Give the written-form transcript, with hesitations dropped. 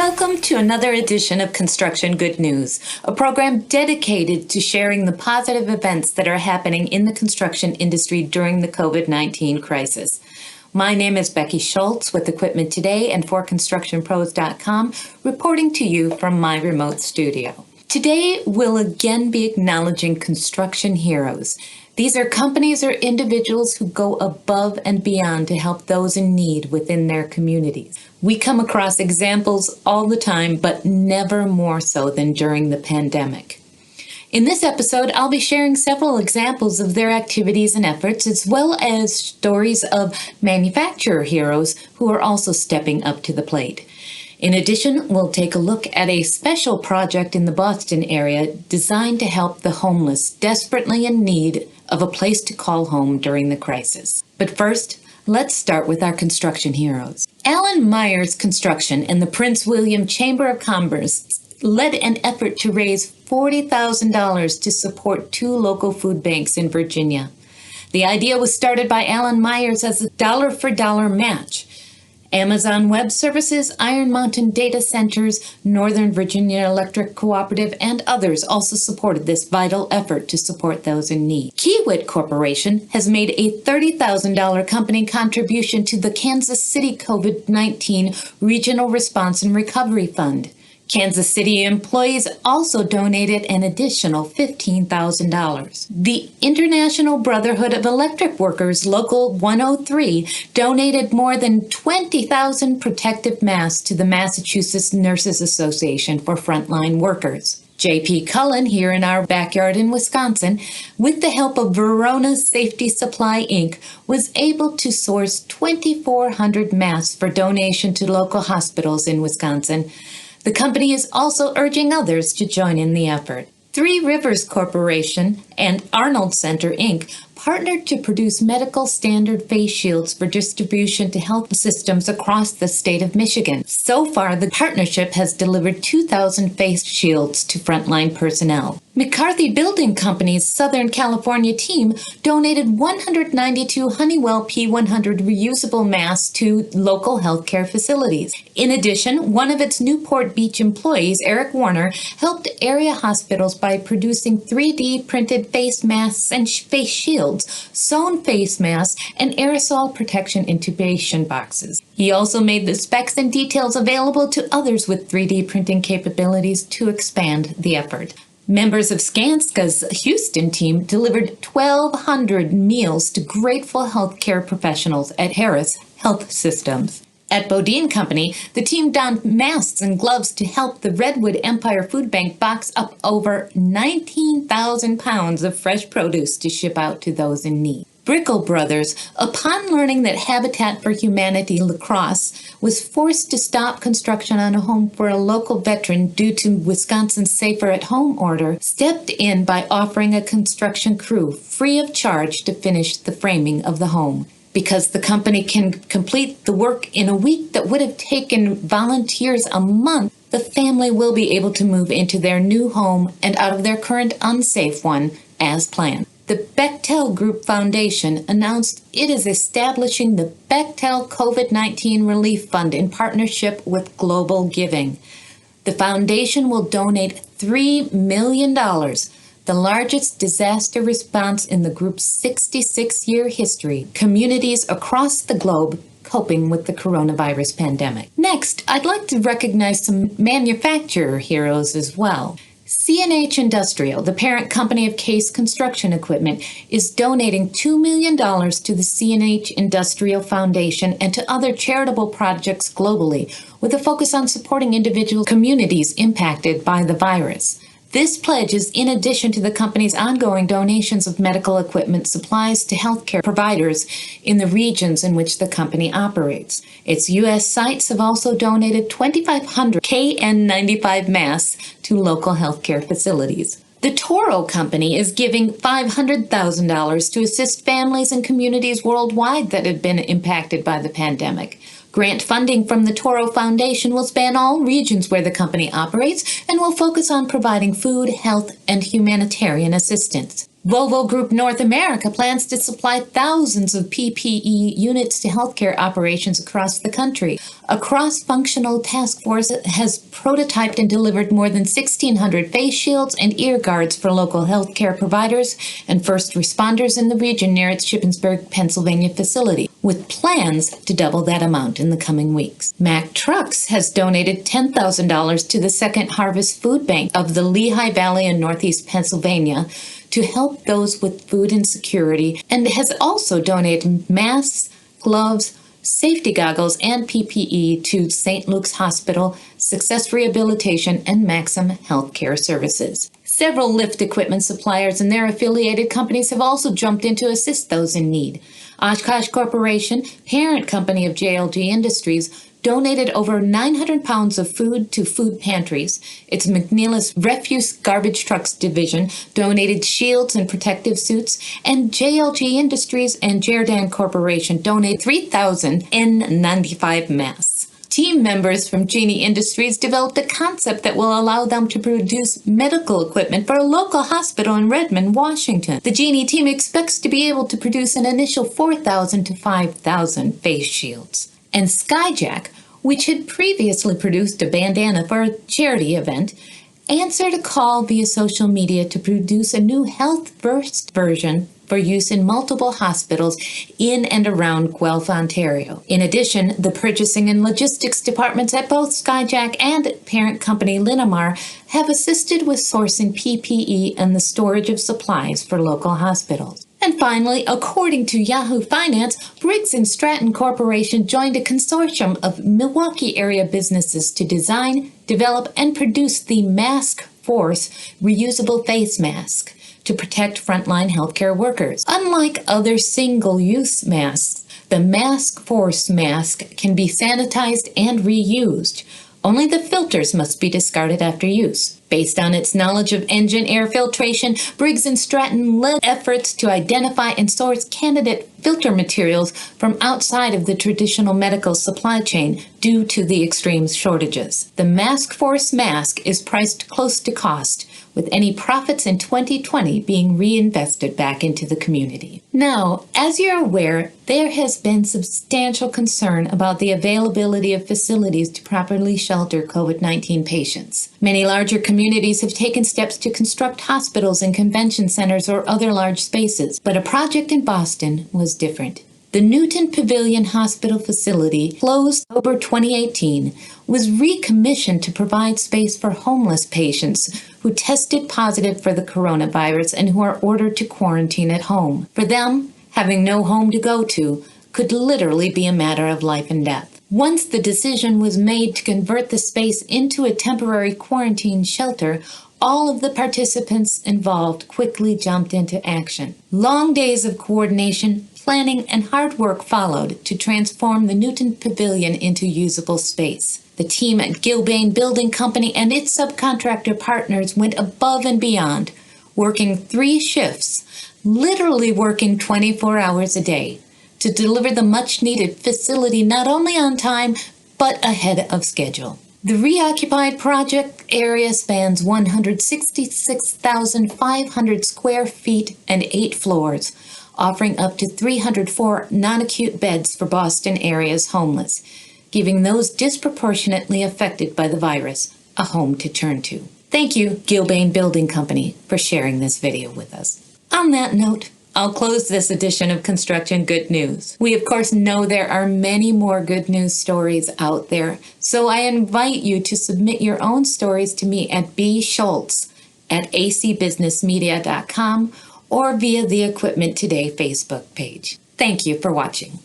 Welcome to another edition of Construction Good News, a program dedicated to sharing the positive events that are happening in the construction industry during the COVID-19 crisis. My name is Becky Schultz with Equipment Today and for ConstructionPros.com, reporting to you from my remote studio. Today, we'll again be acknowledging construction heroes. These are companies or individuals who go above and beyond to help those in need within their communities. We come across examples all the time, but never more so than during the pandemic. In this episode, I'll be sharing several examples of their activities and efforts, as well as stories of manufacturer heroes who are also stepping up to the plate. In addition, we'll take a look at a special project in the Boston area designed to help the homeless desperately in need of a place to call home during the crisis. But first, let's start with our construction heroes. Alan Myers Construction and the Prince William Chamber of Commerce led an effort to raise $40,000 to support 2 local food banks in Virginia. The idea was started by Alan Myers as a dollar-for-dollar match. Amazon Web Services, Iron Mountain Data Centers, Northern Virginia Electric Cooperative, and others also supported this vital effort to support those in need. Kiewit Corporation has made a $30,000 company contribution to the Kansas City COVID-19 Regional Response and Recovery Fund. Kansas City employees also donated an additional $15,000. The International Brotherhood of Electric Workers, Local 103, donated more than 20,000 protective masks to the Massachusetts Nurses Association for frontline workers. J.P. Cullen, here in our backyard in Wisconsin, with the help of Verona Safety Supply, Inc., was able to source 2,400 masks for donation to local hospitals in Wisconsin. The company is also urging others to join in the effort. Three Rivers Corporation and Arnold Center, Inc. partnered to produce medical standard face shields for distribution to health systems across the state of Michigan. So far, the partnership has delivered 2,000 face shields to frontline personnel. McCarthy Building Company's Southern California team donated 192 Honeywell P100 reusable masks to local healthcare facilities. In addition, one of its Newport Beach employees, Eric Warner, helped area hospitals by producing 3D printed face masks and face shields, sewn face masks, and aerosol protection intubation boxes. He also made the specs and details available to others with 3D printing capabilities to expand the effort. Members of Skanska's Houston team delivered 1,200 meals to grateful healthcare professionals at Harris Health Systems. At Bodine Company, the team donned masks and gloves to help the Redwood Empire Food Bank box up over 19,000 pounds of fresh produce to ship out to those in need. BRICKL Brothers, upon learning that Habitat for Humanity La Crosse was forced to stop construction on a home for a local veteran due to Wisconsin's Safer at Home order, stepped in by offering a construction crew free of charge to finish the framing of the home. Because the company can complete the work in a week that would have taken volunteers a month, the family will be able to move into their new home and out of their current unsafe one as planned. The Bechtel Group Foundation announced it is establishing the Bechtel COVID-19 Relief Fund in partnership with Global Giving. The foundation will donate $3 million, the largest disaster response in the group's 66-year history, communities across the globe coping with the coronavirus pandemic. Next, I'd like to recognize some manufacturer heroes as well. C&H Industrial, the parent company of Case Construction Equipment, is donating $2 million to the C&H Industrial Foundation and to other charitable projects globally, with a focus on supporting individual communities impacted by the virus. This pledge is in addition to the company's ongoing donations of medical equipment supplies to healthcare providers in the regions in which the company operates. Its U.S. sites have also donated 2,500 KN95 masks to local healthcare facilities. The Toro Company is giving $500,000 to assist families and communities worldwide that have been impacted by the pandemic. Grant funding from the Toro Foundation will span all regions where the company operates and will focus on providing food, health, and humanitarian assistance. Volvo Group North America plans to supply thousands of PPE units to healthcare operations across the country. A cross-functional task force has prototyped and delivered more than 1,600 face shields and ear guards for local healthcare providers and first responders in the region near its Shippensburg, Pennsylvania facility, with plans to double that amount in the coming weeks. Mack Trucks has donated $10,000 to the Second Harvest Food Bank of the Lehigh Valley in Northeast Pennsylvania to help those with food insecurity, and has also donated masks, gloves, safety goggles, and PPE to St. Luke's Hospital, Success Rehabilitation, and Maxim Healthcare Services. Several lift equipment suppliers and their affiliated companies have also jumped in to assist those in need. Oshkosh Corporation, parent company of JLG Industries, donated over 900 pounds of food to food pantries. Its McNeilus Refuse Garbage Trucks division donated shields and protective suits, and JLG Industries and Jerdan Corporation donated 3,000 N95 masks. Team members from Genie Industries developed a concept that will allow them to produce medical equipment for a local hospital in Redmond, Washington. The Genie team expects to be able to produce an initial 4,000 to 5,000 face shields. And Skyjack, which had previously produced a bandana for a charity event, answered a call via social media to produce a new health-first version for use in multiple hospitals in and around Guelph, Ontario. In addition, the purchasing and logistics departments at both Skyjack and parent company Linamar have assisted with sourcing PPE and the storage of supplies for local hospitals. And finally, according to Yahoo Finance, Briggs & Stratton Corporation joined a consortium of Milwaukee area businesses to design, develop, and produce the Mask Force reusable face mask to protect frontline healthcare workers. Unlike other single-use masks, the Mask Force mask can be sanitized and reused. Only the filters must be discarded after use. Based on its knowledge of engine air filtration, Briggs & Stratton led efforts to identify and source candidate filter materials from outside of the traditional medical supply chain due to the extreme shortages. The Mask Force mask is priced close to cost, with any profits in 2020 being reinvested back into the community. Now, as you're aware, there has been substantial concern about the availability of facilities to properly shelter COVID-19 patients. Many larger communities have taken steps to construct hospitals and convention centers or other large spaces, but a project in Boston was different. The Newton Pavilion Hospital facility, closed October 2018, was recommissioned to provide space for homeless patients who tested positive for the coronavirus and who are ordered to quarantine at home. For them, having no home to go to could literally be a matter of life and death. Once the decision was made to convert the space into a temporary quarantine shelter, all of the participants involved quickly jumped into action. Long days of coordination, planning, and hard work followed to transform the Newton Pavilion into usable space. The team at Gilbane Building Company and its subcontractor partners went above and beyond, working 3 shifts, literally working 24 hours a day, to deliver the much-needed facility not only on time, but ahead of schedule. The reoccupied project area spans 166,500 square feet and 8 floors, offering up to 304 non-acute beds for Boston area's homeless, giving those disproportionately affected by the virus a home to turn to. Thank you, Gilbane Building Company, for sharing this video with us. On that note, I'll close this edition of Construction Good News. We, of course, know there are many more good news stories out there, so I invite you to submit your own stories to me at bschultz@acbusinessmedia.com or via the Equipment Today Facebook page. Thank you for watching.